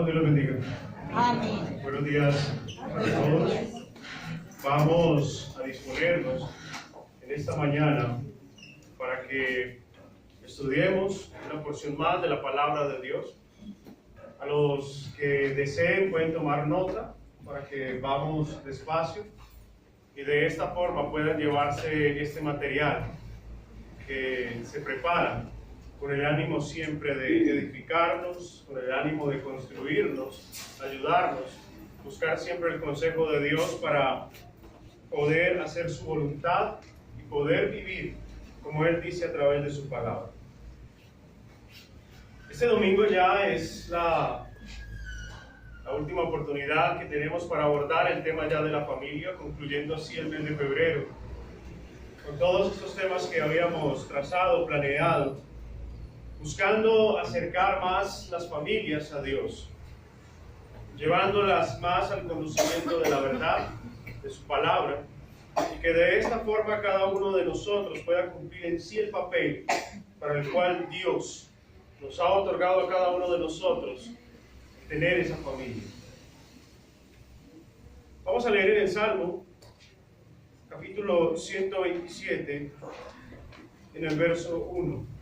Dios los bendiga. Amén. Buenos días para todos. Vamos a disponernos en esta mañana para que estudiemos una porción más de la palabra de Dios. A los que deseen pueden tomar nota para que vamos despacio y de esta forma puedan llevarse este material que se prepara con el ánimo siempre de edificarnos, con el ánimo de construirnos, ayudarnos, buscar siempre el consejo de Dios para poder hacer su voluntad y poder vivir como Él dice a través de su palabra. Este domingo ya es la última oportunidad que tenemos para abordar el tema ya de la familia, concluyendo así el mes de febrero, con todos estos temas que habíamos trazado, planeado, buscando acercar más las familias a Dios, llevándolas más al conocimiento de la verdad, de su palabra, y que de esta forma cada uno de nosotros pueda cumplir en sí el papel para el cual Dios nos ha otorgado a cada uno de nosotros tener esa familia. Vamos a leer en el Salmo, capítulo 127, en el verso 1.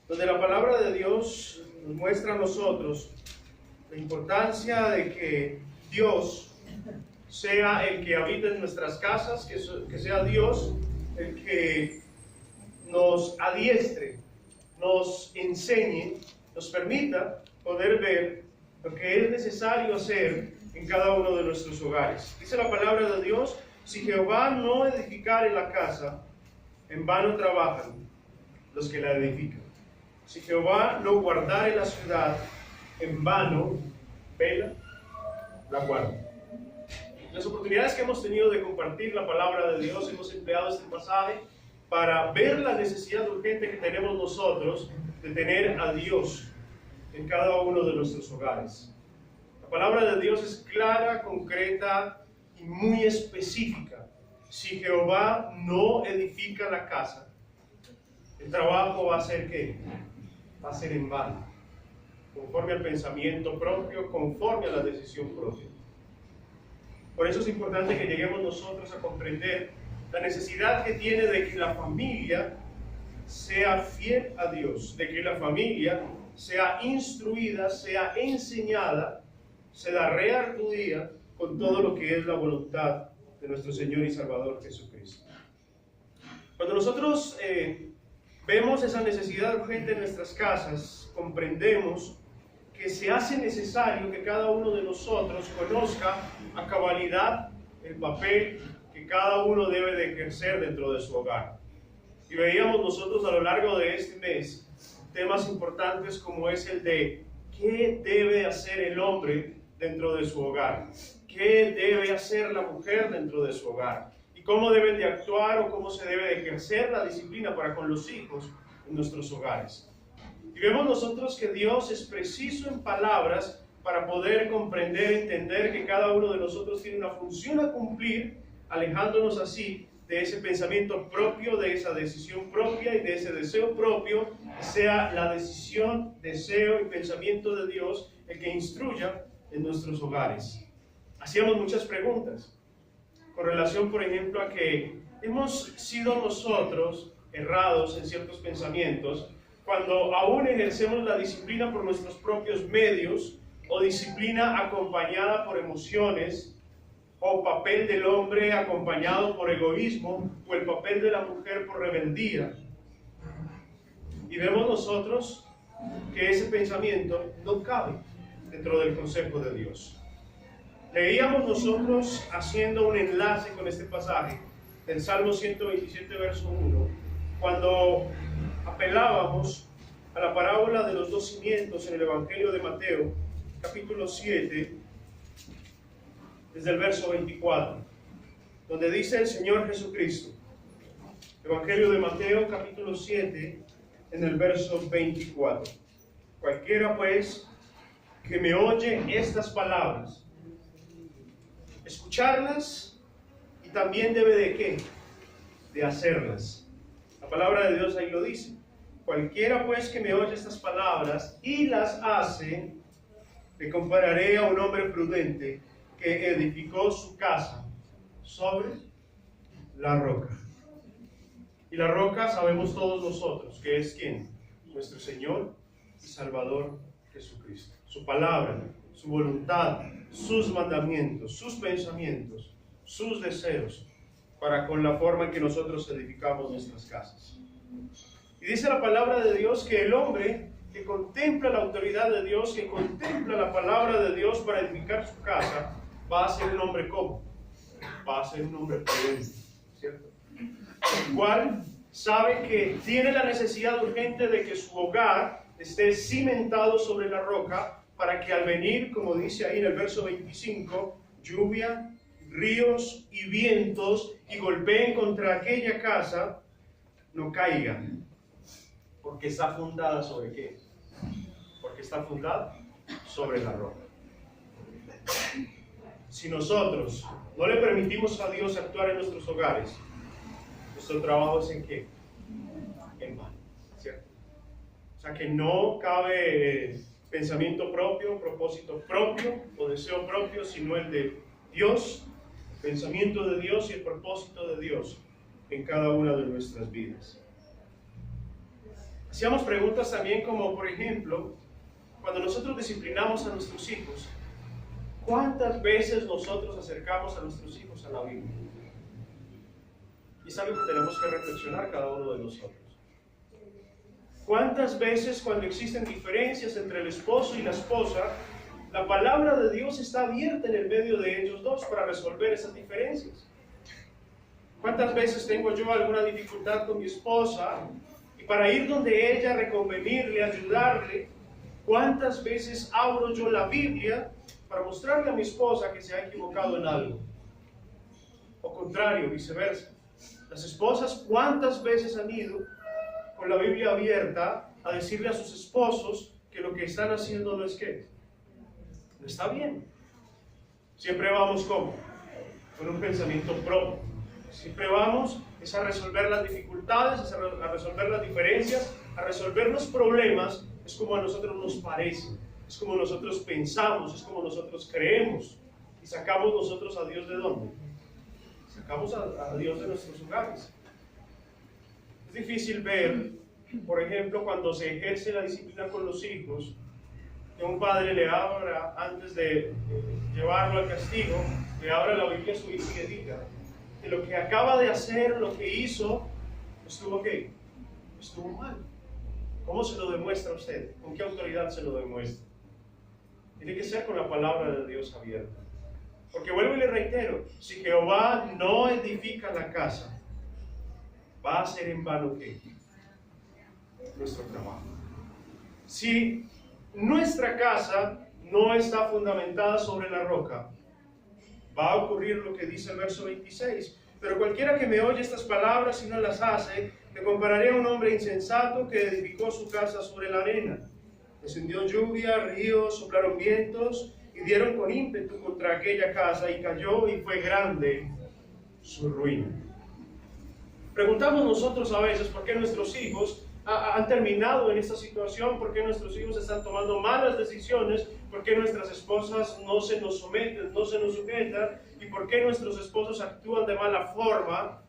Donde la palabra de Dios nos muestra a nosotros la importancia de que Dios sea el que habita en nuestras casas, que sea Dios el que nos adiestre, nos enseñe, nos permita poder ver lo que es necesario hacer en cada uno de nuestros hogares. Dice la palabra de Dios: si Jehová no edificare la casa, en vano trabajan los que la edifican. Si Jehová no guardare la ciudad, en vano vela la guarda. En las oportunidades que hemos tenido de compartir la palabra de Dios, hemos empleado este pasaje para ver la necesidad urgente que tenemos nosotros de tener a Dios en cada uno de nuestros hogares. La palabra de Dios es clara, concreta y muy específica. Si Jehová no edifica la casa, el trabajo va a ser ¿qué? Va a ser en vano, conforme al pensamiento propio, conforme a la decisión propia. Por eso es importante que lleguemos nosotros a comprender la necesidad que tiene de que la familia sea fiel a Dios, de que la familia sea instruida, sea enseñada, sea reartudida con todo lo que es la voluntad de nuestro Señor y Salvador Jesucristo. Cuando nosotros vemos esa necesidad urgente en nuestras casas, comprendemos que se hace necesario que cada uno de nosotros conozca a cabalidad el papel que cada uno debe de ejercer dentro de su hogar. Y veíamos nosotros a lo largo de este mes temas importantes como es el de qué debe hacer el hombre dentro de su hogar, qué debe hacer la mujer dentro de su hogar, y cómo deben de actuar o cómo se debe de ejercer la disciplina para con los hijos en nuestros hogares. Y vemos nosotros que Dios es preciso en palabras para poder comprender, entender que cada uno de nosotros tiene una función a cumplir, alejándonos así de ese pensamiento propio, de esa decisión propia y de ese deseo propio, que sea la decisión, deseo y pensamiento de Dios el que instruya en nuestros hogares. Hacíamos muchas preguntas con relación, por ejemplo, a que hemos sido nosotros errados en ciertos pensamientos cuando aún ejercemos la disciplina por nuestros propios medios, o disciplina acompañada por emociones, o papel del hombre acompañado por egoísmo, o el papel de la mujer por rebeldía. Y vemos nosotros que ese pensamiento no cabe dentro del consejo de Dios. Leíamos nosotros, haciendo un enlace con este pasaje del Salmo 127, verso 1, cuando apelábamos a la parábola de los dos cimientos en el Evangelio de Mateo, capítulo 7, desde el verso 24, donde dice el Señor Jesucristo, Evangelio de Mateo, capítulo 7, en el verso 24: cualquiera pues que me oye estas palabras, escucharlas, y también debe de ¿qué? De hacerlas. La palabra de Dios ahí lo dice. cualquiera pues que me oye estas palabras y las hace, le compararé a un hombre prudente que edificó su casa sobre la roca. Y la roca sabemos todos nosotros que es ¿quién? Nuestro Señor y Salvador Jesucristo. Su palabra, su voluntad, sus mandamientos, sus pensamientos, sus deseos, para con la forma en que nosotros edificamos nuestras casas. Y dice la palabra de Dios que el hombre que contempla la autoridad de Dios, que contempla la palabra de Dios para edificar su casa, va a ser un hombre ¿cómo? Va a ser un hombre prudente, ¿cierto? El cual sabe que tiene la necesidad urgente de que su hogar esté cimentado sobre la roca, para que al venir, como dice ahí en el verso 25, lluvia, ríos y vientos y golpeen contra aquella casa, no caigan. Porque está fundada ¿sobre qué? Porque está fundada sobre la roca. Si nosotros no le permitimos a Dios actuar en nuestros hogares, nuestro trabajo es ¿en qué? En vano, ¿cierto? O sea que no cabe pensamiento propio, propósito propio o deseo propio, sino el de Dios, el pensamiento de Dios y el propósito de Dios en cada una de nuestras vidas. Hacíamos preguntas también como, por ejemplo, cuando nosotros disciplinamos a nuestros hijos, ¿cuántas veces nosotros acercamos a nuestros hijos a la Biblia? Y es algo que tenemos que reflexionar cada uno de nosotros. ¿Cuántas veces cuando existen diferencias entre el esposo y la esposa, la palabra de Dios está abierta en el medio de ellos dos para resolver esas diferencias? ¿Cuántas veces tengo yo alguna dificultad con mi esposa y para ir donde ella, reconvenirle, ayudarle, cuántas veces abro yo la Biblia para mostrarle a mi esposa que se ha equivocado en algo? O contrario, viceversa. Las esposas, ¿cuántas veces han ido con la Biblia abierta a decirle a sus esposos que lo que están haciendo no es qué? No está bien. Siempre vamos ¿cómo? Con un pensamiento propio. Siempre vamos es a resolver las dificultades, a resolver las diferencias, a resolver los problemas, es como a nosotros nos parece, es como nosotros pensamos, es como nosotros creemos. Y sacamos nosotros a Dios ¿de dónde? Sacamos a Dios de nuestros hogares. Es difícil ver, por ejemplo, cuando se ejerce la disciplina con los hijos, que un padre le abra, antes de llevarlo al castigo, le abra la Biblia a su hijo y le diga que lo que acaba de hacer, lo que hizo, estuvo ¿qué? Estuvo mal. ¿Cómo se lo demuestra usted? ¿Con qué autoridad se lo demuestra? Tiene que ser con la palabra de Dios abierta. Porque vuelvo y le reitero, si Jehová no edifica la casa, va a ser en vano ¿qué? Nuestro trabajo. Si nuestra casa no está fundamentada sobre la roca, va a ocurrir lo que dice el verso 26. Pero cualquiera que me oye estas palabras y no las hace, le compararé a un hombre insensato que edificó su casa sobre la arena. Descendió lluvia, ríos, soplaron vientos y dieron con ímpetu contra aquella casa y cayó y fue grande su ruina. Preguntamos nosotros a veces por qué nuestros hijos han terminado en esta situación, por qué nuestros hijos están tomando malas decisiones, por qué nuestras esposas no se nos someten, no se nos sujetan, y por qué nuestros esposos actúan de mala forma,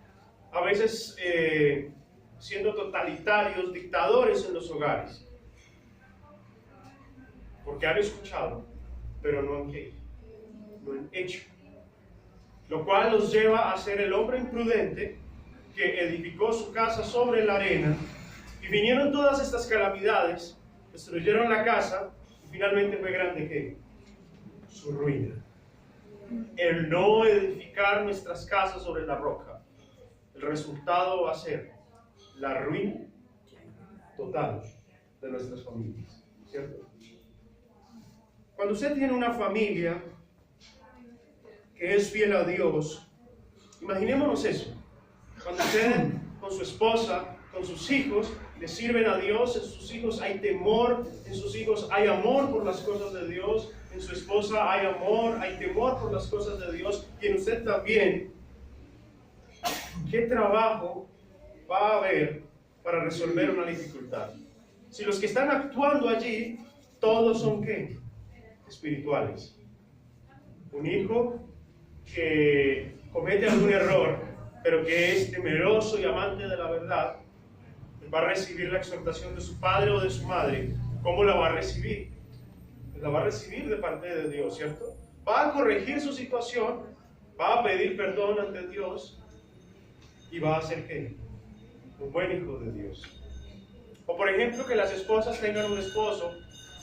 a veces siendo totalitarios, dictadores en los hogares. Porque han escuchado, pero no han qué, no han hecho. Lo cual los lleva a ser el hombre imprudente que edificó su casa sobre la arena. Y vinieron todas estas calamidades, destruyeron la casa y finalmente fue grande ¿qué? Su ruina. El no edificar nuestras casas sobre la roca, el resultado va a ser la ruina total de nuestras familias, ¿cierto? Cuando usted tiene una familia que es fiel a Dios, imaginémonos eso. Cuando usted con su esposa, con sus hijos, le sirven a Dios, en sus hijos hay temor, en sus hijos hay amor por las cosas de Dios, en su esposa hay amor, hay temor por las cosas de Dios, y en usted también. ¿Qué trabajo va a haber para resolver una dificultad. Si los que están actuando allí, todos son ¿qué? Espirituales. Un hijo que comete algún error, pero que es temeroso y amante de la verdad, va a recibir la exhortación de su padre o de su madre. ¿Cómo la va a recibir? La va a recibir de parte de Dios, ¿cierto? Va a corregir su situación, va a pedir perdón ante Dios y va a ser ¿qué? Un buen hijo de Dios. O por ejemplo, que las esposas tengan un esposo,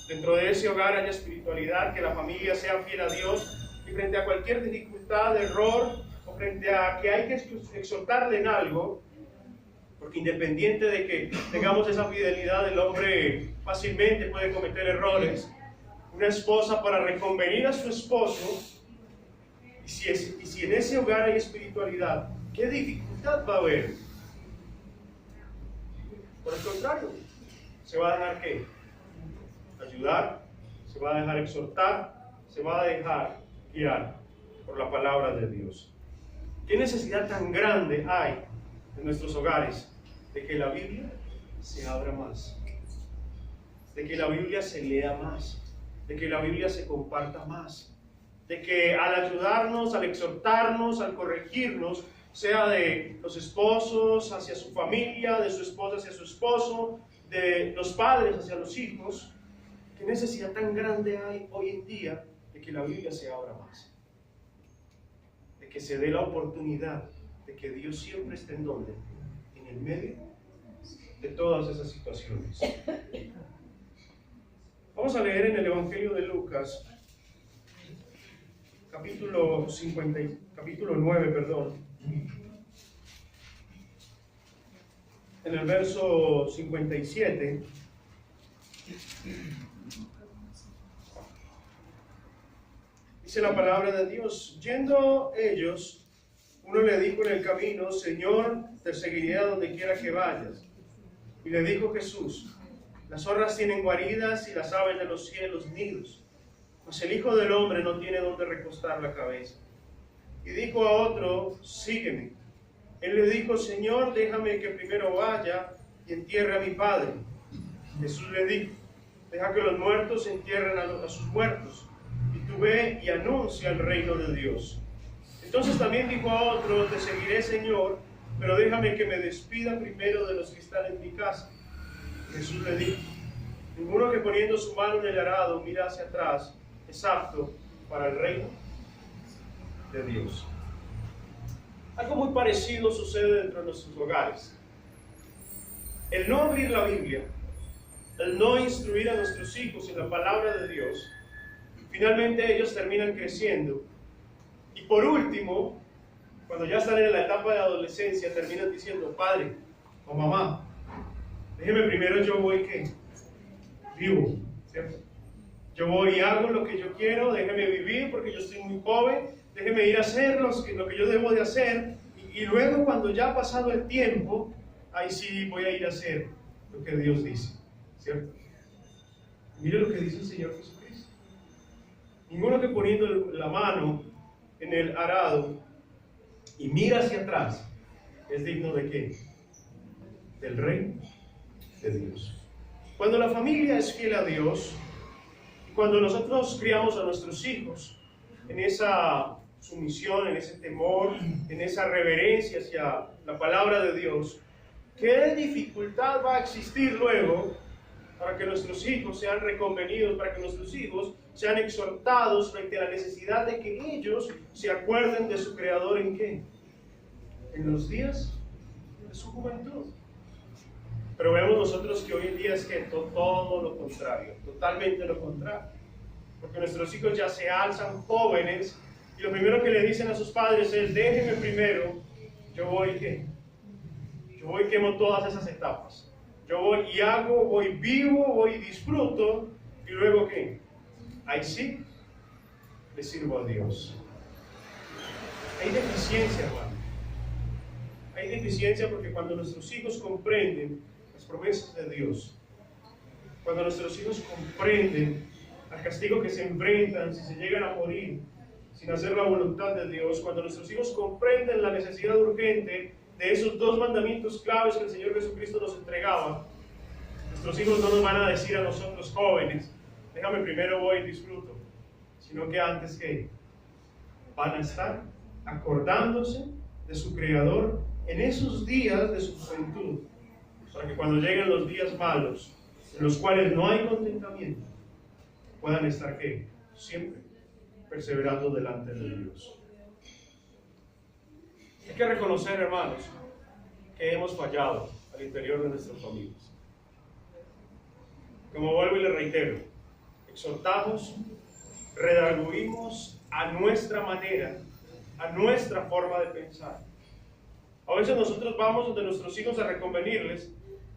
dentro de ese hogar haya espiritualidad, que la familia sea fiel a Dios, y frente a cualquier dificultad, error, o frente a que hay que exhortarle en algo, porque independiente de que tengamos esa fidelidad, el hombre fácilmente puede cometer errores. Una esposa, para reconvenir a su esposo, y si en ese hogar hay espiritualidad, ¿qué dificultad va a haber? Por el contrario, se va a dejar ¿qué? Ayudar, se va a dejar exhortar, se va a dejar guiar por la palabra de Dios. ¿Qué necesidad tan grande hay en nuestros hogares de que la Biblia se abra más, de que la Biblia se lea más, de que la Biblia se comparta más, de que al ayudarnos, al exhortarnos, al corregirnos, sea de los esposos hacia su familia, de su esposa hacia su esposo, de los padres hacia los hijos? ¿Qué necesidad tan grande hay hoy en día de que la Biblia se abra más? De que se dé la oportunidad de que Dios siempre esté en donde, en el medio de todas esas situaciones. Vamos a leer en el Evangelio de Lucas, capítulo 9, en el verso 57. Dice la palabra de Dios: yendo ellos, uno le dijo en el camino: Señor, te seguiré a donde quiera que vayas. Y le dijo Jesús: las zorras tienen guaridas y las aves de los cielos nidos, mas el Hijo del Hombre no tiene donde recostar la cabeza. Y dijo a otro: sígueme. Él le dijo: Señor, déjame que primero vaya y entierre a mi padre. Jesús le dijo: deja que los muertos entierren a sus muertos, y tú ve y anuncia el reino de Dios. Entonces también dijo a otro: te seguiré, Señor, pero déjame que me despida primero de los que están en mi casa. Jesús le dijo: ninguno que poniendo su mano en el arado mira hacia atrás es apto para el reino de Dios. Algo muy parecido sucede dentro de nuestros hogares. El no abrir la Biblia, el no instruir a nuestros hijos en la palabra de Dios, finalmente ellos terminan creciendo. Y por último, cuando ya están en la etapa de adolescencia, terminan diciendo: padre o mamá, déjeme primero, yo voy que vivo, ¿cierto? Yo voy y hago lo que yo quiero, déjeme vivir porque yo estoy muy joven, déjeme ir a hacer lo que yo debo de hacer, y luego cuando ya ha pasado el tiempo, ahí sí voy a ir a hacer lo que Dios dice, ¿cierto? Mire lo que dice el Señor Jesucristo: ninguno que poniendo la mano en el arado y mira hacia atrás es digno de ¿qué? Del reino de Dios. Cuando la familia es fiel a Dios, cuando nosotros criamos a nuestros hijos en esa sumisión, en ese temor, en esa reverencia hacia la palabra de Dios, ¿qué dificultad va a existir luego para que nuestros hijos sean reconvenidos, para que nuestros hijos sean exhortados frente a la necesidad de que ellos se acuerden de su Creador? ¿En qué? En los días de su juventud. Pero vemos nosotros que hoy en día es que todo lo contrario, totalmente lo contrario. Porque nuestros hijos ya se alzan jóvenes y lo primero que le dicen a sus padres es: déjenme primero, yo voy ¿qué? Yo voy y quemo todas esas etapas. Yo voy y hago, voy vivo, voy y disfruto, y luego ¿qué? Ahí sí le sirvo a Dios. Hay deficiencia, hermano. Hay deficiencia porque cuando nuestros hijos comprenden las promesas de Dios, cuando nuestros hijos comprenden al castigo que se enfrentan si se llegan a morir sin hacer la voluntad de Dios, cuando nuestros hijos comprenden la necesidad urgente de esos dos mandamientos claves que el Señor Jesucristo nos entregaba, nuestros hijos no nos van a decir a nosotros jóvenes, déjame primero voy y disfruto, sino que antes que van a estar acordándose de su Creador en esos días de su juventud, para que cuando lleguen los días malos, en los cuales no hay contentamiento, puedan estar ¿qué? Siempre perseverando delante de Dios. Hay que reconocer, hermanos, que hemos fallado al interior de nuestras familias. Como vuelvo y le reitero, exhortamos, redarguimos a nuestra manera, a nuestra forma de pensar. A veces nosotros vamos donde nuestros hijos a reconvenirles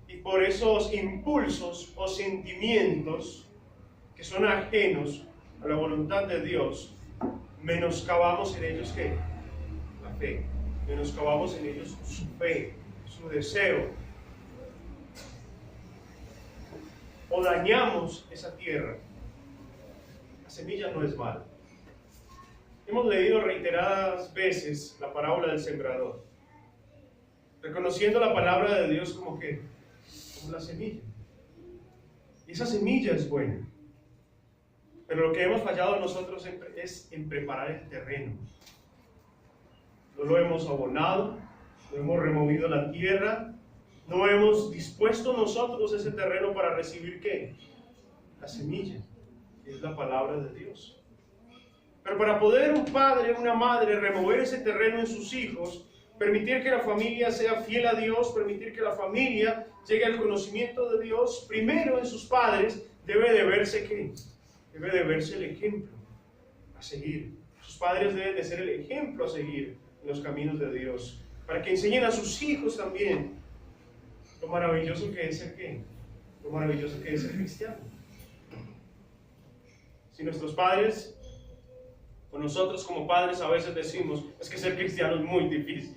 y por esos impulsos o sentimientos que son ajenos a la voluntad de Dios, menoscabamos en ellos ¿qué? La fe. Menoscabamos en ellos su fe, su deseo. O dañamos esa tierra. La semilla no es mala. Hemos leído reiteradas veces la parábola del sembrador, reconociendo la palabra de Dios como que, como la semilla. Y esa semilla es buena. Pero lo que hemos fallado nosotros es en preparar el terreno. No lo hemos abonado, no hemos removido la tierra, no hemos dispuesto nosotros ese terreno para recibir ¿qué? La semilla, que es la palabra de Dios. Pero para poder un padre o una madre remover ese terreno en sus hijos, permitir que la familia sea fiel a Dios, permitir que la familia llegue al conocimiento de Dios, primero en sus padres debe de verse ¿qué? Debe de verse el ejemplo a seguir. Sus padres deben de ser el ejemplo a seguir en los caminos de Dios, para que enseñen a sus hijos también lo maravilloso que es ser ¿qué? Lo maravilloso que es ser cristiano. Si nuestros padres o nosotros como padres a veces decimos, es que ser cristiano es muy difícil,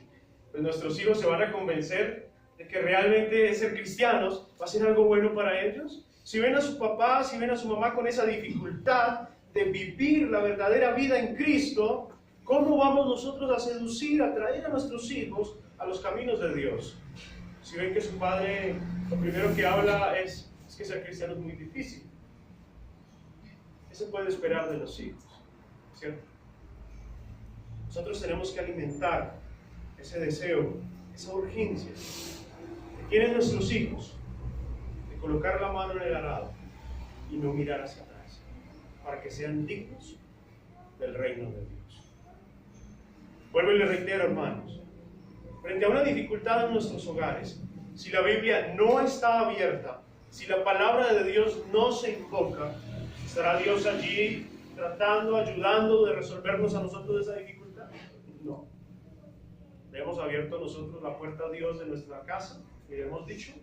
pues nuestros hijos se van a convencer de que realmente ser cristianos va a ser algo bueno para ellos. Si ven a su papá, si ven a su mamá con esa dificultad de vivir la verdadera vida en Cristo, ¿cómo vamos nosotros a seducir, a traer a nuestros hijos a los caminos de Dios? Si ven que su padre lo primero que habla es que ser cristiano es muy difícil, ¿qué se puede esperar de los hijos? ¿Cierto? Nosotros tenemos que alimentar ese deseo, esa urgencia que tienen nuestros hijos de colocar la mano en el arado y no mirar hacia atrás, para que sean dignos del reino de Dios. Vuelvo y le reitero, hermanos, frente a una dificultad en nuestros hogares, si la Biblia no está abierta, si la palabra de Dios no se invoca, ¿estará Dios allí tratando, ayudando de resolvernos a nosotros esa dificultad? No. Le hemos abierto nosotros la puerta a Dios de nuestra casa y le hemos dicho,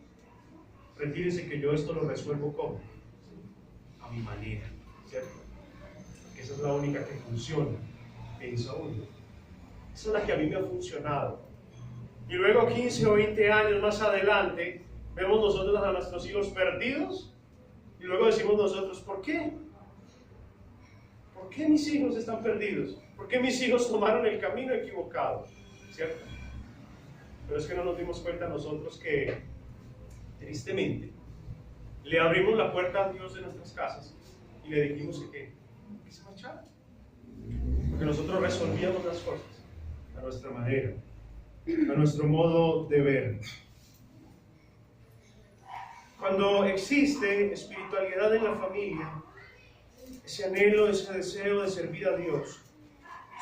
retírese que yo esto lo resuelvo ¿cómo? A mi manera, ¿cierto? Que esa es la única que funciona, piensa uno. Esa es la que a mí me ha funcionado. Y luego 15 o 20 años más adelante, vemos nosotros a nuestros hijos perdidos y luego decimos nosotros, ¿por qué? ¿Por qué mis hijos están perdidos? ¿Por qué mis hijos tomaron el camino equivocado? ¿Cierto? Pero es que no nos dimos cuenta nosotros que, tristemente, le abrimos la puerta a Dios de nuestras casas y le dijimos que se marchara. Porque nosotros resolvíamos las cosas a nuestra manera, a nuestro modo de ver. Cuando existe espiritualidad en la familia, ese anhelo, ese deseo de servir a Dios,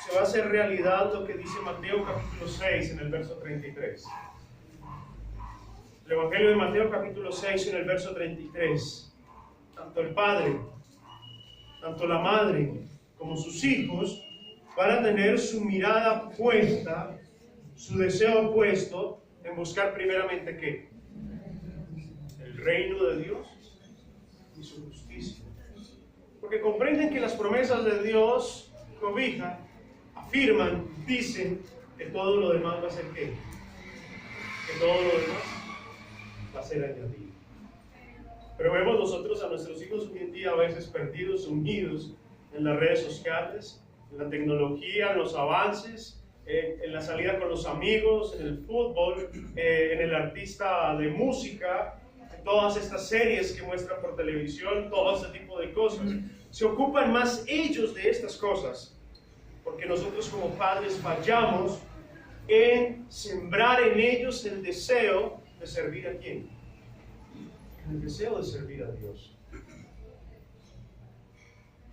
se va a hacer realidad lo que dice Mateo capítulo 6 en el verso 33. El Evangelio de Mateo capítulo 6 en el verso 33. Tanto el padre, tanto la madre, como sus hijos van a tener su mirada puesta, su deseo puesto en buscar primeramente ¿qué? El reino de Dios y su justicia. Porque comprenden que las promesas de Dios cobijan, afirman, dicen que todo lo demás va a ser ¿qué? Que todo lo demás va a ser añadido. Pero vemos nosotros a nuestros hijos hoy en día a veces perdidos, sumidos en las redes sociales, en la tecnología, en los avances, en la salida con los amigos, en el fútbol, en el artista de música, en todas estas series que muestran por televisión, todo ese tipo de cosas. Se ocupan más ellos de estas cosas, porque nosotros como padres fallamos en sembrar en ellos el deseo de servir a quién, el deseo de servir a Dios.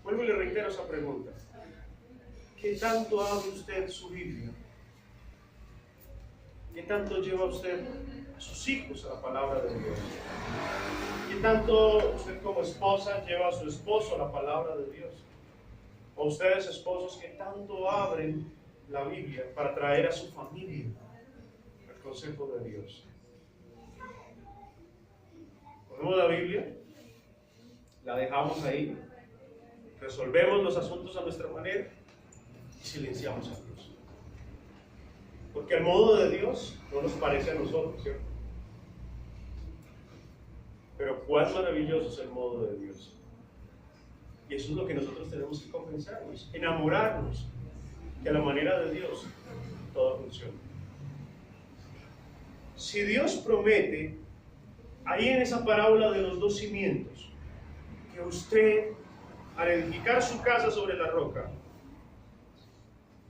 Vuelvo y le reitero esa pregunta. ¿Qué tanto abre usted su Biblia? ¿Qué tanto lleva usted a sus hijos a la palabra de Dios? ¿Qué tanto usted como esposa lleva a su esposo a la palabra de Dios? O ustedes esposos, ¿qué tanto abren la Biblia para traer a su familia al consejo de Dios? Cogemos la Biblia, la dejamos ahí, resolvemos los asuntos a nuestra manera y silenciamos a Dios. Porque el modo de Dios no nos parece a nosotros, ¿cierto? Pero cuán maravilloso es el modo de Dios. Y eso es lo que nosotros tenemos que convencernos, enamorarnos, que a la manera de Dios todo funciona. Si Dios promete, ahí en esa parábola de los dos cimientos, que usted, al edificar su casa sobre la roca,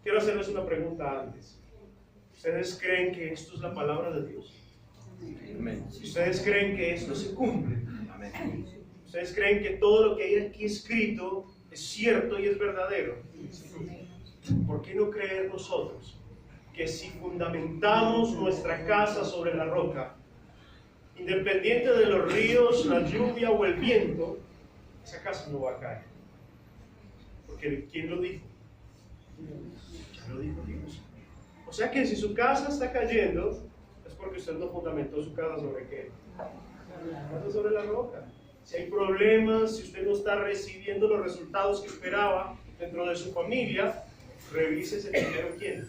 quiero hacerles una pregunta antes. ¿Ustedes creen que esto es la palabra de Dios? Amén. ¿Ustedes creen que esto se cumple? Amén. ¿Ustedes creen que todo lo que hay aquí escrito es cierto y es verdadero? ¿Por qué no creer nosotros que si fundamentamos nuestra casa sobre la roca, independiente de los ríos, la lluvia o el viento, esa casa no va a caer? Porque ¿quién lo dijo? Ya lo dijo Dios. O sea que si su casa está cayendo, es porque usted no fundamentó su casa sobre qué. Sobre la roca. Si hay problemas, si usted no está recibiendo los resultados que esperaba dentro de su familia, revísese primero quién.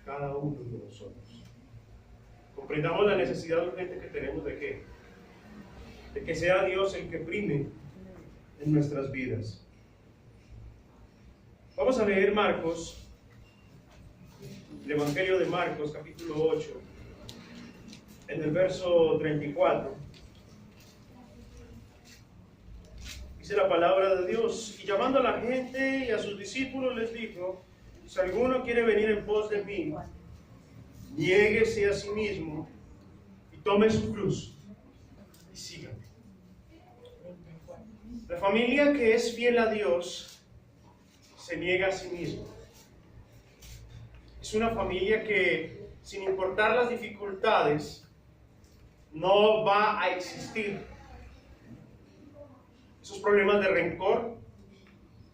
Cada uno de nosotros. Comprendamos la necesidad urgente que tenemos de qué. De que sea Dios el que prime en nuestras vidas. Vamos a leer Marcos, el Evangelio de Marcos, capítulo 8, en el verso 34. Dice la palabra de Dios: y llamando a la gente y a sus discípulos les dijo: si alguno quiere venir en pos de mí, niéguese a sí mismo y tome su cruz y sígame. La familia que es fiel a Dios se niega a sí mismo. Es una familia que, sin importar las dificultades, no va a existir. Esos problemas de rencor,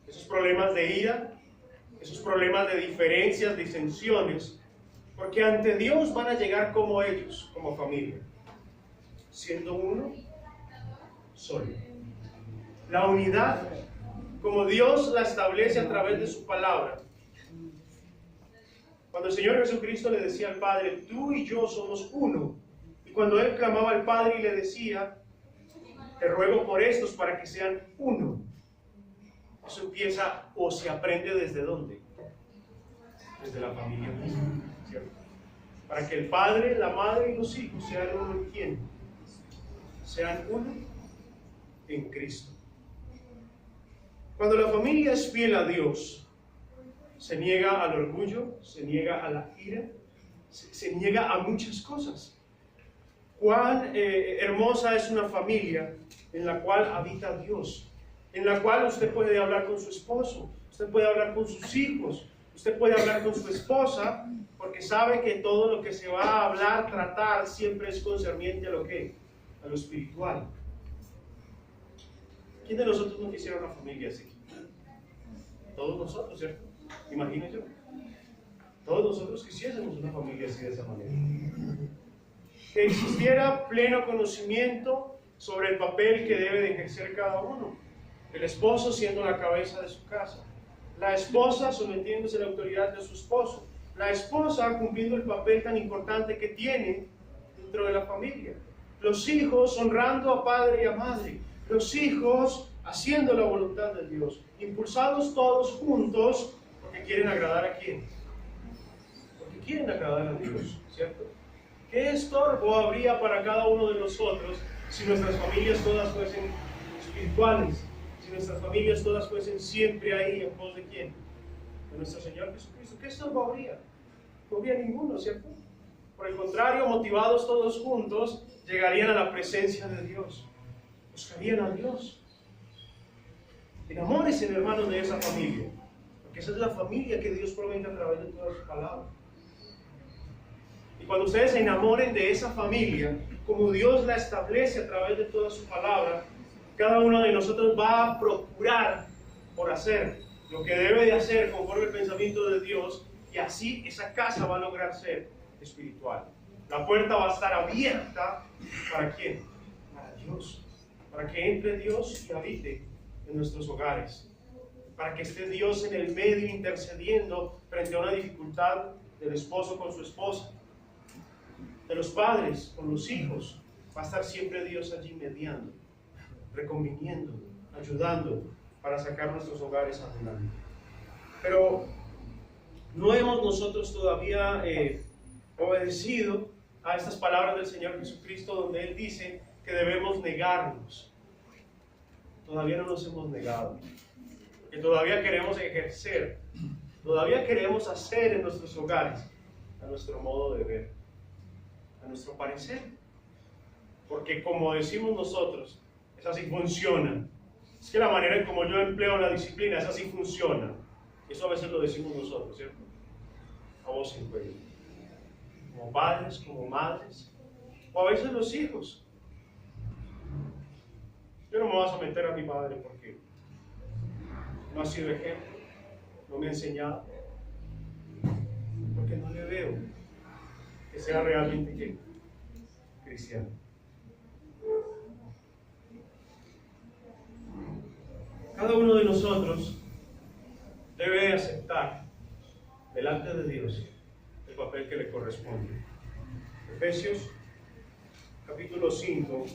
esos problemas de ira, esos problemas de diferencias, disensiones, porque ante Dios van a llegar como ellos, como familia, siendo uno solo. La unidad, como Dios la establece a través de su palabra. Cuando el Señor Jesucristo le decía al Padre: tú y yo somos uno, y cuando Él clamaba al Padre y le decía: te ruego por estos para que sean uno, eso empieza o se aprende ¿desde dónde? Desde la familia misma, ¿cierto? Para que el padre, la madre y los hijos sean uno en quién, sean uno en Cristo. Cuando la familia es fiel a Dios, se niega al orgullo, se niega a la ira, se niega a muchas cosas. Cuán hermosa es una familia en la cual habita Dios, en la cual usted puede hablar con su esposo, usted puede hablar con sus hijos, usted puede hablar con su esposa, porque sabe que todo lo que se va a hablar, tratar, siempre es concerniente a lo que, a lo espiritual. ¿Quién de nosotros no quisiera una familia así? Todos nosotros, ¿cierto? Imagínense yo. Todos nosotros quisiésemos una familia así, de esa manera. Que existiera pleno conocimiento sobre el papel que debe de ejercer cada uno. El esposo siendo la cabeza de su casa. La esposa sometiéndose a la autoridad de su esposo. La esposa cumpliendo el papel tan importante que tiene dentro de la familia. Los hijos honrando a padre y a madre. Los hijos haciendo la voluntad de Dios. Impulsados todos juntos, porque quieren agradar a quién? Porque quieren agradar a Dios, ¿cierto? ¿Qué estorbo habría para cada uno de nosotros si nuestras familias todas fuesen espirituales? Si nuestras familias todas fuesen siempre ahí en pos de quién? De nuestro Señor Jesucristo. ¿Qué estorbo habría? No habría ninguno, ¿cierto? Por el contrario, motivados todos juntos, llegarían a la presencia de Dios. Buscarían a Dios. Enamórense, hermanos, de esa familia. Porque esa es la familia que Dios promete a través de toda su palabra. Y cuando ustedes se enamoren de esa familia, como Dios la establece a través de toda su palabra, cada uno de nosotros va a procurar por hacer lo que debe de hacer conforme al pensamiento de Dios, y así esa casa va a lograr ser espiritual. La puerta va a estar abierta ¿para quién? Para Dios. Para que entre Dios y habite en nuestros hogares. Para que esté Dios en el medio intercediendo frente a una dificultad del esposo con su esposa, de los padres con los hijos. Va a estar siempre Dios allí mediando, reconviniendo, ayudando para sacar nuestros hogares adelante. Pero no hemos nosotros todavía obedecido a estas palabras del Señor Jesucristo, donde Él dice que debemos negarnos. Todavía no nos hemos negado, porque todavía queremos ejercer, todavía queremos hacer en nuestros hogares a nuestro modo de ver, a nuestro parecer, porque como decimos nosotros, es así funciona. Es que la manera en como yo empleo la disciplina es así funciona. Eso a veces lo decimos nosotros, ¿cierto? A voz en cuello. Como padres, como madres, o a veces los hijos. Yo no me voy a someter a mi padre porque no ha sido ejemplo, no me ha enseñado, porque no le veo que sea realmente ¿qué? Cristiano. Cada uno de nosotros debe de aceptar delante de Dios el papel que le corresponde. Efesios capítulo 5.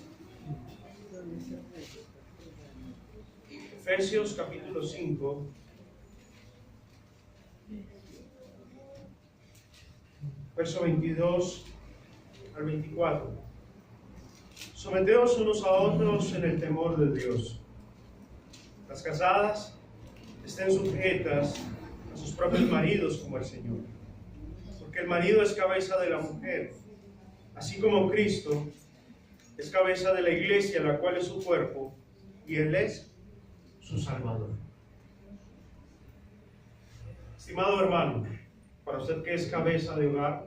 Efesios capítulo 5. Verso 22 al 24. Someteos unos a otros en el temor de Dios. Las casadas estén sujetas a sus propios maridos como el Señor. Porque el marido es cabeza de la mujer, así como Cristo es cabeza de la iglesia, la cual es su cuerpo, y Él es su Salvador. Estimado hermano, para usted que es cabeza de hogar,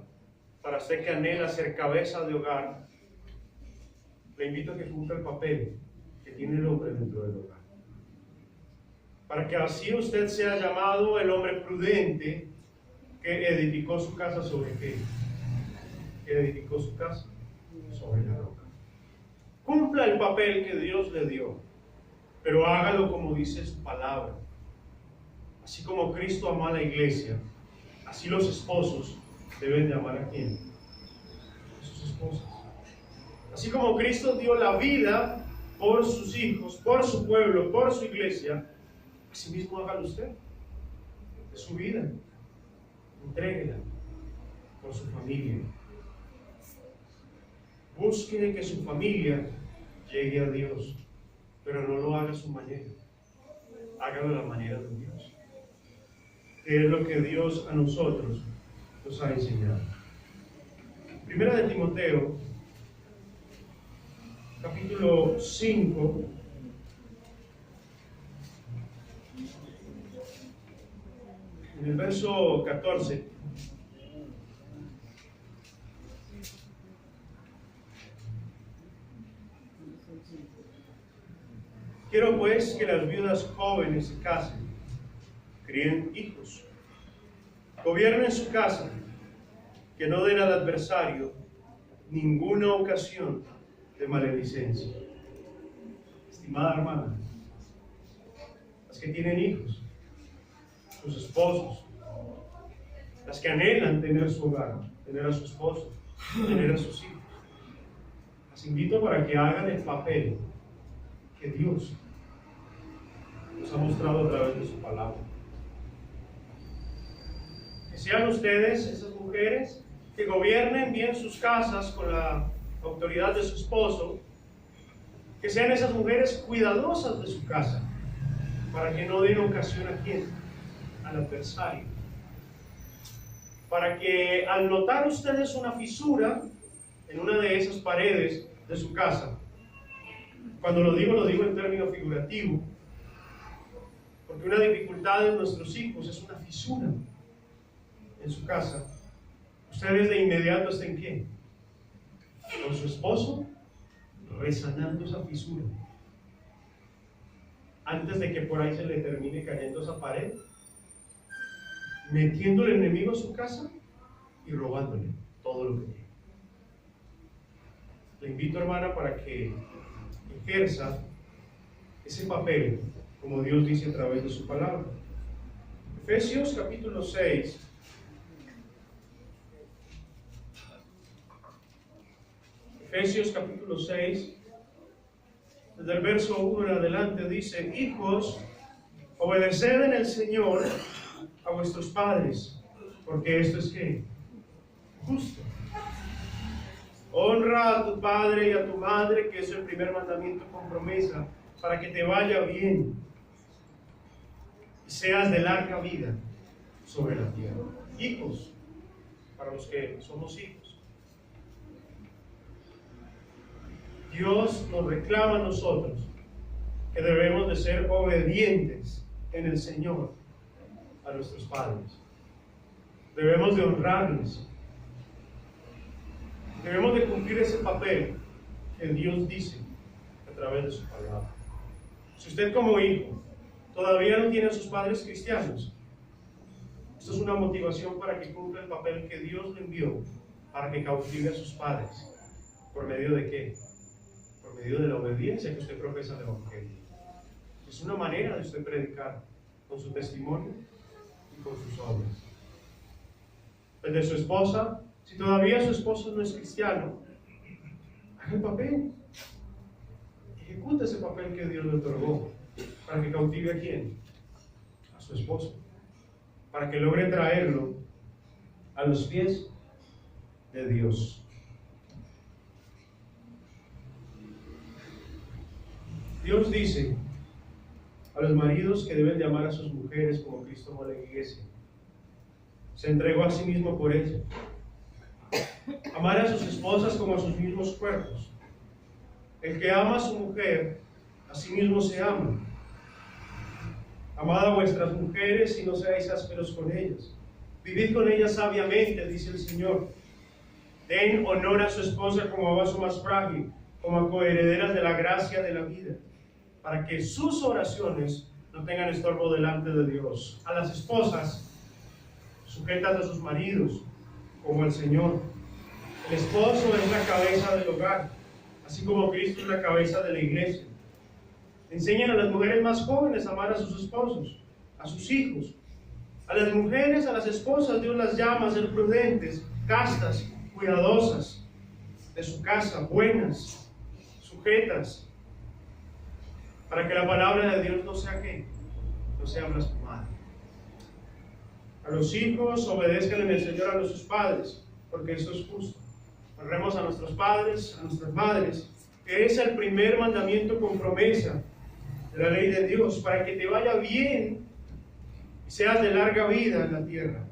para usted que anhela ser cabeza de hogar, le invito a que cumpla el papel que tiene el hombre dentro del hogar. Para que así usted sea llamado el hombre prudente que edificó su casa sobre qué? Que edificó su casa sobre la roca. Cumpla el papel que Dios le dio, pero hágalo como dice su palabra. Así como Cristo amó a la iglesia, así los esposos deben de amar ¿a quién? A sus esposas. Así como Cristo dio la vida por sus hijos, por su pueblo, por su iglesia, así mismo hágalo usted, de su vida, entréguela por su familia. Busque que su familia llegue a Dios, pero no lo haga a su manera, hágalo de la manera de Dios, que es lo que Dios a nosotros nos ha enseñado. Primera de Timoteo, capítulo 5, en el verso 14. Quiero pues que las viudas jóvenes se casen, críen hijos, gobiernen su casa, que no den al adversario ninguna ocasión de maledicencia. Estimada hermana, las que tienen hijos, sus esposos, las que anhelan tener su hogar, tener a su esposo, tener a sus hijos, las invito para que hagan el papel que Dios nos ha mostrado a través de su palabra. Que sean ustedes, esas mujeres, que gobiernen bien sus casas con la autoridad de su esposo. Que sean esas mujeres cuidadosas de su casa, para que no den ocasión a quién, al adversario. Para que al notar ustedes una fisura en una de esas paredes de su casa, cuando lo digo en término figurativo, porque una dificultad de nuestros hijos es una fisura en su casa, ustedes de inmediato estén ¿qué? Con su esposo, resanando esa fisura, antes de que por ahí se le termine cayendo esa pared, metiendo al enemigo a su casa y robándole todo lo que tiene. Le invito, hermana, para que ejerza ese papel, como Dios dice a través de su palabra. Efesios capítulo 6. Efesios capítulo 6, desde el verso 1 en adelante, dice: hijos, obedeced en el Señor a vuestros padres, porque esto es ¿qué? Justo. Honra a tu padre y a tu madre, que es el primer mandamiento con promesa, para que te vaya bien y seas de larga vida sobre la tierra. Hijos, para los que somos hijos. Dios nos reclama a nosotros que debemos de ser obedientes en el Señor a nuestros padres. Debemos de honrarles. Debemos de cumplir ese papel que Dios dice a través de su palabra. Si usted como hijo todavía no tiene a sus padres cristianos, esto es una motivación para que cumpla el papel que Dios le envió para que cautive a sus padres. ¿Por medio de qué? Por medio de la obediencia que usted profesa al Evangelio. Es una manera de usted predicar con su testimonio y con sus obras. El de su esposa, si todavía su esposo no es cristiano, haga el papel. Ejecuta ese papel que Dios le otorgó para que cautive a quién, a su esposo, para que logre traerlo a los pies de Dios. Dios dice a los maridos que deben de amar a sus mujeres como Cristo amó a la iglesia. Se entregó a sí mismo por ella. Amar a sus esposas como a sus mismos cuerpos. El que ama a su mujer, a sí mismo se ama. Amad a vuestras mujeres y no seáis ásperos con ellas. Vivid con ellas sabiamente, dice el Señor. Den honor a su esposa como a vaso más frágil, como a coherederas de la gracia de la vida, para que sus oraciones no tengan estorbo delante de Dios. A las esposas, sujetas a sus maridos, como el Señor. El esposo es la cabeza del hogar, así como Cristo es la cabeza de la iglesia. Enseñan a las mujeres más jóvenes a amar a sus esposos, a sus hijos. A las mujeres, a las esposas, Dios las llama a ser prudentes, castas, cuidadosas de su casa, buenas, sujetas, para que la palabra de Dios no sea ¿qué? No sea blasfemada. A los hijos, obedezcan en el Señor a sus padres, porque eso es justo. Honremos a nuestros padres, a nuestras madres, que es el primer mandamiento con promesa de la ley de Dios, para que te vaya bien y seas de larga vida en la tierra.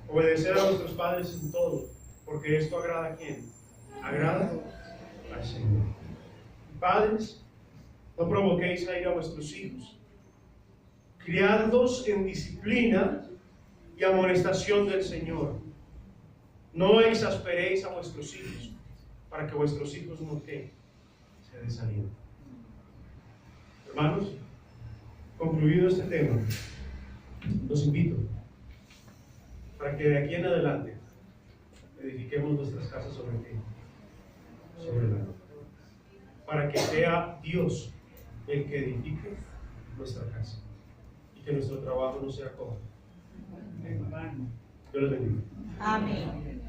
Obedecer a nuestros padres en todo, porque esto agrada a ¿quién? Agrada al Señor. Padres, no provoquéis a ir a vuestros hijos. Criadlos en disciplina y amonestación del Señor. No exasperéis a vuestros hijos, para que vuestros hijos no se desanimen. Hermanos, concluido este tema, los invito para que de aquí en adelante edifiquemos nuestras casas sobre qué? Sobre la roca. Para que sea Dios el que edifique nuestra casa y que nuestro trabajo no sea cómodo. Dios los bendiga. Amén.